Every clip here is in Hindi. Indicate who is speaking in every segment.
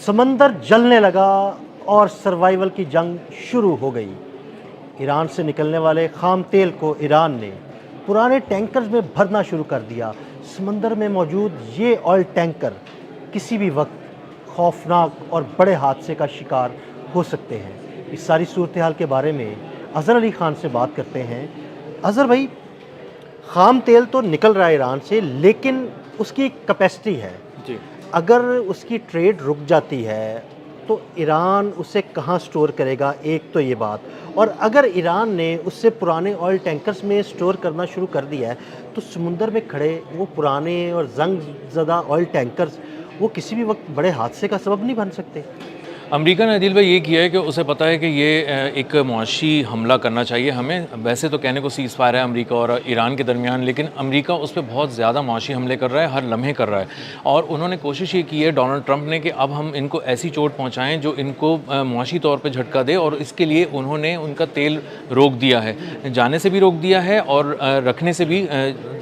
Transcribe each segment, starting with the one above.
Speaker 1: समंदर जलने लगा और सर्वाइवल की जंग शुरू हो गई। ईरान से निकलने वाले खाम तेल को ईरान ने पुराने टैंकर्स में भरना शुरू कर दिया। समंदर में मौजूद ये ऑयल टैंकर किसी भी वक्त खौफनाक और बड़े हादसे का शिकार हो सकते हैं। इस सारी सूरत हाल के बारे में अज़हर अली ख़ान से बात करते हैं। अज़हर भाई, खाम तेल तो निकल रहा है ईरान से, लेकिन उसकी एक कैपेसिटी है
Speaker 2: जी।
Speaker 1: अगर उसकी ट्रेड रुक जाती है तो ईरान उसे कहाँ स्टोर करेगा, एक तो ये बात। और अगर ईरान ने उससे पुराने ऑयल टैंकर्स में स्टोर करना शुरू कर दिया है तो समुंदर में खड़े वो पुराने और जंग ज़दा ऑयल टैंकर्स वो किसी भी वक्त बड़े हादसे का सबब नहीं बन सकते।
Speaker 2: अमेरिका ने अदील भाई ये किया है कि उसे पता है कि ये एक मुआशी हमला करना चाहिए हमें। वैसे तो कहने को सीज़ फायर है अमेरिका और ईरान के दरमियान, लेकिन अमेरिका उस पर बहुत ज़्यादा मुआशी हमले कर रहा है, हर लम्हे कर रहा है। और उन्होंने कोशिश ये की है डोनाल्ड ट्रंप ने कि अब हम इनको ऐसी चोट पहुँचाएँ जो इनको मुआशी तौर पर झटका दे, और इसके लिए उन्होंने उनका तेल रोक दिया है, जाने से भी रोक दिया है और रखने से भी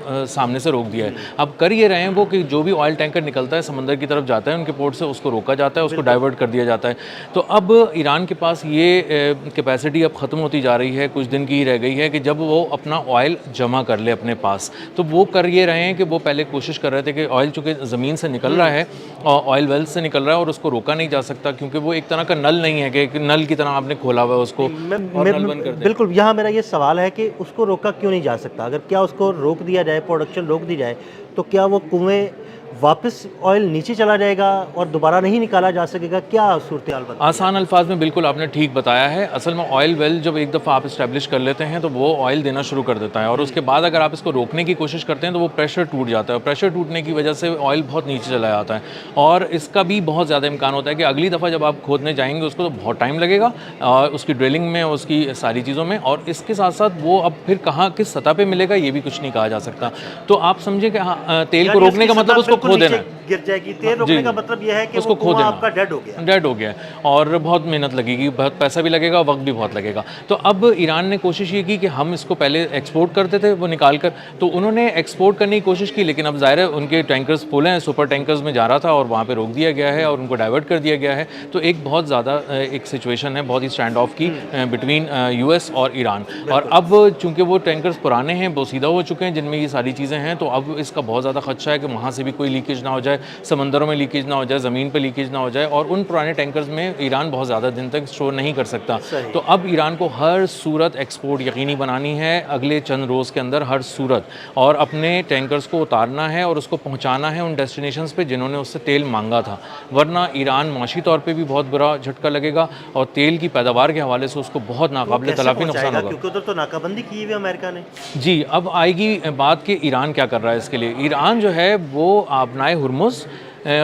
Speaker 2: सामने से रोक दिया है। अब कर ये रहे हैं वो कि जो भी ऑयल टैंकर निकलता है समंदर की तरफ जाता है उनके पोर्ट से, उसको रोका जाता है, उसको डाइवर्ट कर दिया जाता है। तो अब ईरान के पास ये कैपेसिटी अब ख़त्म होती जा रही है, कुछ दिन की ही रह गई है कि जब वो अपना ऑयल जमा कर ले अपने पास। तो वो कर ये रहे हैं कि वो पहले कोशिश कर रहे थे कि ऑयल चूँकि ज़मीन से निकल रहा है और ऑयल वेल से निकल रहा है और उसको रोका नहीं जा सकता, क्योंकि वो एक तरह का नल नहीं है कि नल की तरह आपने खोला हुआ है उसको और नल बंद कर दे।
Speaker 1: बिल्कुल, यहाँ मेरा ये सवाल है कि उसको रोका क्यों नहीं जा सकता? अगर क्या उसको रोक दिया जाए, प्रोडक्शन रोक दी जाए, तो क्या वो कुएँ वापस ऑयल नीचे चला जाएगा और दोबारा नहीं निकाला जा सकेगा? क्या सूरत हाल बताइए?
Speaker 2: आसान अल्फाज में बिल्कुल आपने ठीक बताया है। असल में ऑयल वेल जब एक दफ़ा आप इस्टेब्लिश कर लेते हैं तो वो ऑयल देना शुरू कर देता है, और उसके बाद अगर आप इसको रोकने की कोशिश करते हैं तो वो प्रेशर टूट जाता है, और प्रेशर टूटने की वजह से ऑयल बहुत नीचे चला जाता है। और इसका भी बहुत ज़्यादा इम्कान होता है कि अगली दफ़ा जब आप खोदने जाएंगे उसको तो बहुत टाइम लगेगा, और उसकी ड्रिलिंग में, उसकी सारी चीज़ों में, और इसके साथ साथ वो अब फिर कहाँ किस सतह पर मिलेगा ये भी कुछ नहीं कहा जा सकता। तो आप समझे कि हाँ, तेल को रोकने का मतलब उसको खो देना है,
Speaker 1: गिर जाएगी। तेल रोकने का मतलब यह है कि
Speaker 2: उसको
Speaker 1: वो
Speaker 2: खो
Speaker 1: कुआं
Speaker 2: देना,
Speaker 1: आपका डेड हो गया।
Speaker 2: डेड हो गया है, और बहुत मेहनत लगेगी, बहुत पैसा भी लगेगा, वक्त भी बहुत लगेगा। तो अब ईरान ने कोशिश ये की कि हम इसको पहले एक्सपोर्ट करते थे वो निकाल कर, तो उन्होंने एक्सपोर्ट करने की कोशिश की, लेकिन अब ज़ाहिर है उनके टैंकर्स फुल हैं, सुपर टैंकर्स में जा रहा था और वहाँ पे रोक दिया गया है और उनको डाइवर्ट कर दिया गया है। तो एक बहुत ज़्यादा एक सिचुएशन है, बहुत ही स्टैंड ऑफ की बिटवीन यूएस और ईरान। और अब चूँकि वो टैंकर्स पुराने हैं, बोसीदा हो चुके हैं, जिनमें ये सारी चीज़ें हैं, तो अब इसका बहुत ज़्यादा खदशा है कि वहाँ से भी कोई लीकेज ना हो जाए, समंदरों में लीकेज ना हो जाए, ज़मीन पे लीकेज ना हो जाए, और उन पुराने टैंकर्स में ईरान बहुत ज़्यादा दिन तक स्टोर नहीं कर सकता। तो अब ईरान को हर सूरत एक्सपोर्ट यकीनी बनानी है अगले चंद रोज़ के अंदर, हर सूरत, और अपने टैंकर्स को उतारना है और उसको पहुंचाना है उन डेस्टिनेशंस पे जिन्होंने उससे तेल मांगा था, वरना ईरान माशी तौर पे भी बहुत बुरा झटका लगेगा और तेल की पैदावार के हवाले से उसको बहुत नाकाबिले तलाफी नुकसान होगा,
Speaker 1: क्योंकि उधर तो नाकाबंदी की हुई है अमेरिका ने।
Speaker 2: जी। अब आएगी बात कि ईरान क्या कर रहा है इसके लिए। ईरान जो है वो आबनाए हुर्मुज़,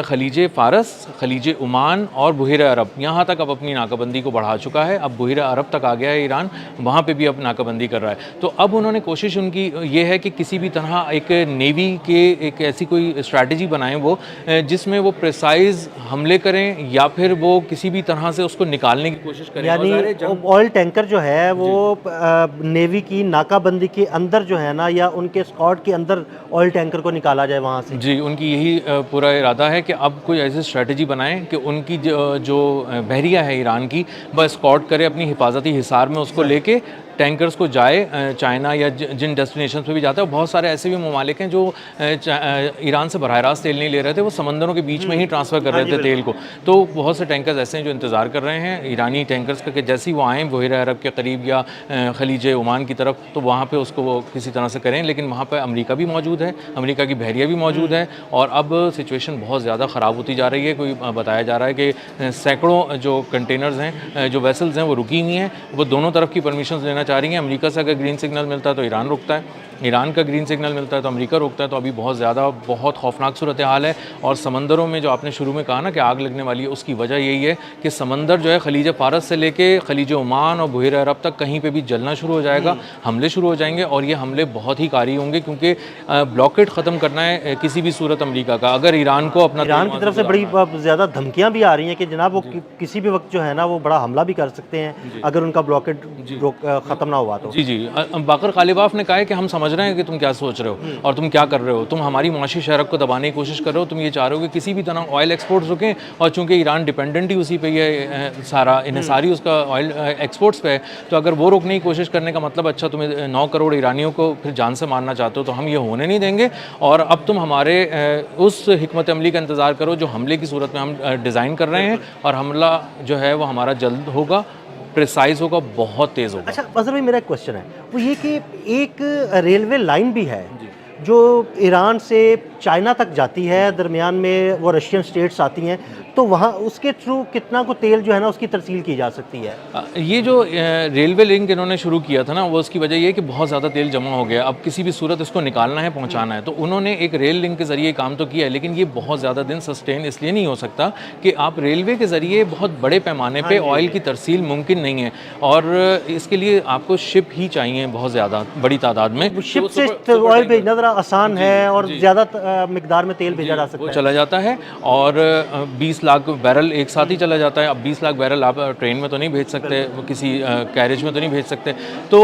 Speaker 2: खलीज फ़ारस, खलीज ओमान और बुहिर अरब, यहाँ तक अब अपनी नाकाबंदी को बढ़ा चुका है। अब बुहिर अरब तक आ गया है ईरान, वहाँ पे भी अब नाकाबंदी कर रहा है। तो अब उन्होंने कोशिश उनकी ये है कि किसी भी तरह एक नेवी के एक ऐसी कोई स्ट्रैटेजी बनाएं वो जिसमें वो प्रिसाइज हमले करें या फिर वो किसी भी तरह से उसको निकालने की कोशिश करें।
Speaker 1: यानी ऑयल टैंकर जो है वो नेवी की नाकाबंदी के अंदर जो है ना, या उनके स्क्वाड के अंदर ऑयल टैंकर को निकाला जाए वहाँ से।
Speaker 2: जी, उनकी यही पूरा इरादा है कि अब कोई ऐसी स्ट्रेटजी बनाएं कि उनकी जो बहरिया है ईरान की, वह स्कॉट करे अपनी हिफाजती हिसार में, उसको लेके टैंकर्स को जाए चाइना या जिन डेस्टिनेशन पे भी जाता है। बहुत सारे ऐसे भी ममालिक हैं जो ईरान से बराह रास्त तेल नहीं ले रहे थे, वो समंदरों के बीच में ही ट्रांसफ़र कर रहे थे तेल को। तो बहुत से टैंकर्स ऐसे हैं जो इंतज़ार कर रहे हैं ईरानी टैंकर्स का कि जैसे ही वो आएँ बुहिर अरब के करीब या खलीज ओमान की तरफ, तो वहाँ पर उसको वो किसी तरह से करें। लेकिन वहाँ पर अमरीका भी मौजूद है, अमरीका की बहरिया भी मौजूद है, और अब सिचुएशन बहुत ज़्यादा ख़राब होती जा रही है। कोई बताया जा रहा है कि सैकड़ों जो कंटेनर्स हैं, जो वेसल्स हैं, वो रुकी हुई हैं, वो दोनों तरफ की परमिशन लेना चाह रही हैं। अमेरिका से अगर ग्रीन सिग्नल मिलता है तो ईरान रुकता है, ईरान का ग्रीन सिग्नल मिलता है तो अमेरिका रोकता है। तो अभी बहुत ज़्यादा बहुत खौफनाक सूरत हाल है। और समंदरों में जो आपने शुरू में कहा ना कि आग लगने वाली है, उसकी वजह यही है कि समंदर जो है खलीज फ़ारस से लेके खलीज ओमान और बुहिर अरब तक कहीं पे भी जलना शुरू हो जाएगा, हमले शुरू हो जाएंगे, और ये हमले बहुत ही कारी होंगे, क्योंकि ब्लॉकेट ख़त्म करना है किसी भी सूरत अमरीका का। अगर ईरान को अपना,
Speaker 1: ईरान की तरफ से बड़ी ज़्यादा धमकियाँ भी आ रही हैं कि जनाब वो किसी भी वक्त जो है ना वो बड़ा हमला भी कर सकते हैं अगर उनका ब्लॉकेट ख़त्म ना हुआ तो।
Speaker 2: जी जी, बाकर खालिबाफ ने कहा है कि हम समझ समझ रहे हैं कि तुम क्या सोच रहे हो और तुम क्या कर रहे हो। तुम हमारी माशी शरक को दबाने की कोशिश कर रहे हो। तुम ये चाह रहे हो कि किसी भी तरह ऑयल एक्सपोर्ट्स रुकें, और चूंकि ईरान डिपेंडेंट ही उसी पे ये सारा इन्हिसारी उसका ऑयल एक्सपोर्ट्स पे है, तो अगर वो रोकने की कोशिश करने का मतलब, अच्छा तुम्हें 9 करोड़ ईरानियों को फिर जान से मारना चाहते हो, तो हम ये होने नहीं देंगे। और अब तुम हमारे उस हिकमत अमली का इंतज़ार करो जो हमले की सूरत में हम डिज़ाइन कर रहे हैं, और हमला जो है वो हमारा जल्द होगा, प्रिसाइज होगा, बहुत तेज़ होगा।
Speaker 1: अच्छा अजहर भाई, मेरा एक क्वेश्चन है, वो ये कि एक रेलवे लाइन भी है जो ईरान से चाइना तक जाती है, दरमियान में वो रशियन स्टेट्स आती हैं, तो वहाँ उसके थ्रू कितना को तेल जो है ना उसकी तरसील की जा सकती है?
Speaker 2: ये जो रेलवे लिंक इन्होंने शुरू किया था ना, वो उसकी वजह ये है कि बहुत ज़्यादा तेल जमा हो गया, अब किसी भी सूरत इसको निकालना है, पहुंचाना है, तो उन्होंने एक रेल लिंक के ज़रिए काम तो किया है, लेकिन ये बहुत ज़्यादा दिन सस्टेन इसलिए नहीं हो सकता कि आप रेलवे के ज़रिए बहुत बड़े पैमाने पे ऑयल की तरसील मुमकिन नहीं है, और इसके लिए आपको शिप ही चाहिए बहुत ज़्यादा बड़ी तादाद में।
Speaker 1: शिप से ऑयल भेजना ज़रा आसान है और ज़्यादा मिकदार में तेल भेजा जा सकता
Speaker 2: वो
Speaker 1: है।
Speaker 2: चला जाता है, और 20 लाख बैरल एक साथ ही चला जाता है। अब 20 लाख बैरल आप ट्रेन में तो नहीं भेज सकते, किसी कैरेज में तो नहीं भेज सकते, तो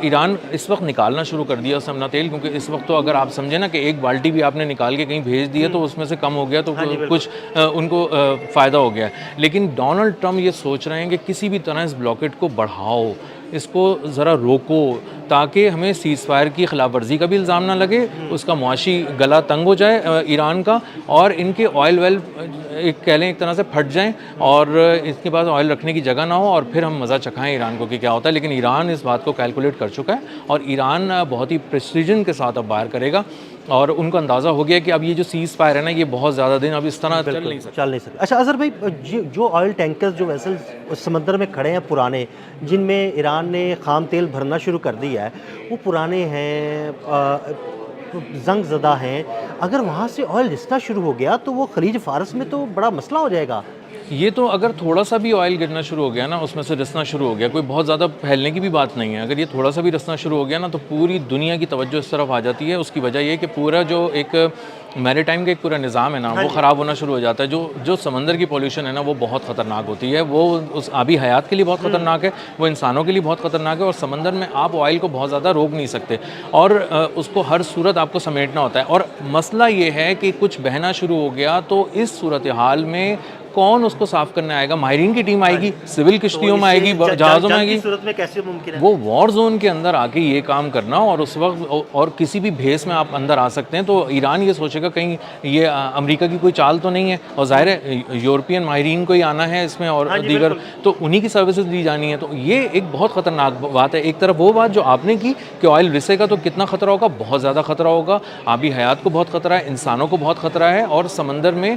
Speaker 2: ईरान इस वक्त निकालना शुरू कर दिया उसने अपना तेल, क्योंकि इस वक्त तो अगर आप समझे ना कि एक बाल्टी भी आपने निकाल के कहीं भेज दिया तो उसमें से कम हो गया, तो कुछ उनको फ़ायदा हो गया। लेकिन डोनाल्ड ट्रम्प ये सोच रहे हैं कि किसी भी तरह इस ब्लॉकेट को बढ़ाओ, इसको ज़रा रोको, ताकि हमें सीज़ फायर की खिलाफ वर्जी का भी इल्ज़ाम ना लगे, उसका मुआशी गला तंग हो जाए ईरान का, और इनके ऑयल वेल एक कह लें एक तरह से फट जाएं, और इसके पास ऑयल रखने की जगह ना हो, और फिर हम मज़ा चखाएं ईरान को कि क्या होता है। लेकिन ईरान इस बात को कैलकुलेट कर चुका है, और ईरान बहुत ही प्रिसीजन के साथ अब बाहर करेगा, और उनको अंदाज़ा हो गया कि अब ये जो सीज़ फायर है ना, ये बहुत ज़्यादा दिन अब इस तरह चल नहीं सकता।
Speaker 1: अच्छा अजहर भाई, जो ऑयल टैंकर्स जो वेसल्स समंदर में खड़े हैं पुराने, जिनमें ईरान ने खाम तेल भरना शुरू कर दिया है, वो पुराने हैं, जंग ज़दा हैं, अगर वहाँ से ऑयल रिसना शुरू हो गया तो वो खलीज फारस में तो बड़ा मसला हो जाएगा।
Speaker 2: ये तो अगर थोड़ा सा भी ऑयल गिरना शुरू हो गया ना, उसमें से रिसना शुरू हो गया, कोई बहुत ज़्यादा फैलने की भी बात नहीं है, अगर ये थोड़ा सा भी रिसना शुरू हो गया ना, तो पूरी दुनिया की तवज्जो इस तरफ आ जाती है। उसकी वजह ये है कि पूरा जो एक मैरीटाइम का एक पूरा निज़ाम है ना, वो ख़राब होना शुरू हो जाता है। जो समंदर की पॉल्यूशन है ना, वो बहुत ख़तरनाक होती है, वो उस आबी हयात के लिए बहुत ख़तरनाक है, वो इंसानों के लिए बहुत ख़तरनाक है, और समंदर में आप ऑयल को बहुत ज़्यादा रोक नहीं सकते, और उसको हर सूरत आपको समेटना होता है। और मसला ये है कि कुछ बहना शुरू हो गया तो इस सूरत हाल में कौन उसको साफ करने आएगा? माहिरीन की टीम आएगी, सिविल किश्तियों में आएगी, जहाज़ों में आएगी,
Speaker 1: सूरत में कैसे मुमकिन है
Speaker 2: वो वॉर जोन के अंदर आके ये काम करना, और उस वक्त और किसी भी भेस में आप अंदर आ सकते हैं, तो ईरान ये सोचेगा कहीं ये अमेरिका की कोई चाल तो नहीं है, और ज़ाहिर है यूरोपियन माहिरीन को ही आना है इसमें, और दीगर तो उन्हीं की सर्विसेज दी जानी है। तो ये एक बहुत ख़तरनाक बात है। एक तरफ वो बात जो आपने की कि ऑयल रिसेगा तो कितना ख़तरा होगा, बहुत ज़्यादा ख़तरा होगा, आबी हयात को बहुत ख़तरा है, इंसानों को बहुत ख़तरा है, और समंदर में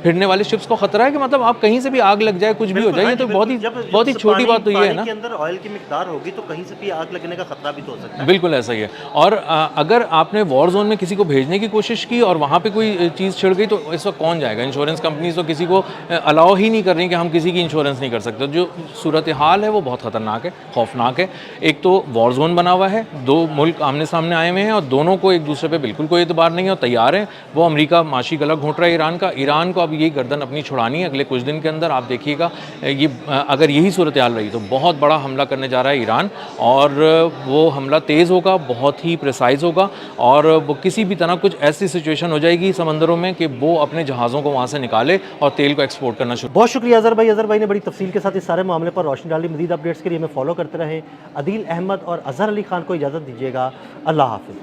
Speaker 2: फिरने वाले शिप्स को खतरा है कि मतलब आप कहीं से भी आग लग जाए, कुछ भी हो जाए, ये तो बहुत ही छोटी बात तो ये है ना,
Speaker 1: के अंदर ऑयल की मिकदार होगी तो कहीं से भी आग लगने का खतरा भी तो हो सकता है।
Speaker 2: बिल्कुल ऐसा ही है। और अगर आपने वॉर जोन में किसी को भेजने की कोशिश की और वहाँ पे कोई चीज़ छिड़ गई, तो इस वक्त कौन जाएगा? इंश्योरेंस कंपनीज तो किसी को अलाउ ही नहीं कर रही कि हम किसी की इंश्योरेंस नहीं कर सकते। जो सूरत हाल है वो बहुत ख़तरनाक है, खौफनाक है। एक तो वॉर जोन बना हुआ है, दो मुल्क आमने सामने आए हुए हैं, और दोनों को एक दूसरे पर बिल्कुल कोई एतबार नहीं है, और तैयार है वो अमेरिका माशी गला घोंट रहा है ईरान का। ईरान को अब ये गर्दन अपनी छुड़ानी है अगले कुछ दिन के अंदर। आप देखिएगा, ये अगर यही सूरत हाल रही तो बहुत बड़ा हमला करने जा रहा है ईरान, और वो हमला तेज़ होगा, बहुत ही प्रिसाइज होगा, और वो किसी भी तरह कुछ ऐसी सिचुएशन हो जाएगी समंदरों में कि वो अपने जहाज़ों को वहाँ से निकाले और तेल को एक्सपोर्ट करना शुरू।
Speaker 1: बहुत शुक्रिया अजहर भाई। अजहर भाई ने बड़ी तफसील के साथ इस सारे मामले पर रोशनी डाली। मज़ीद अपडेट्स के लिए हमें फॉलो करते रहें। अदील अहमद और अजहर अली खान को इजाज़त दीजिएगा। अल्लाह हाफ़िज़।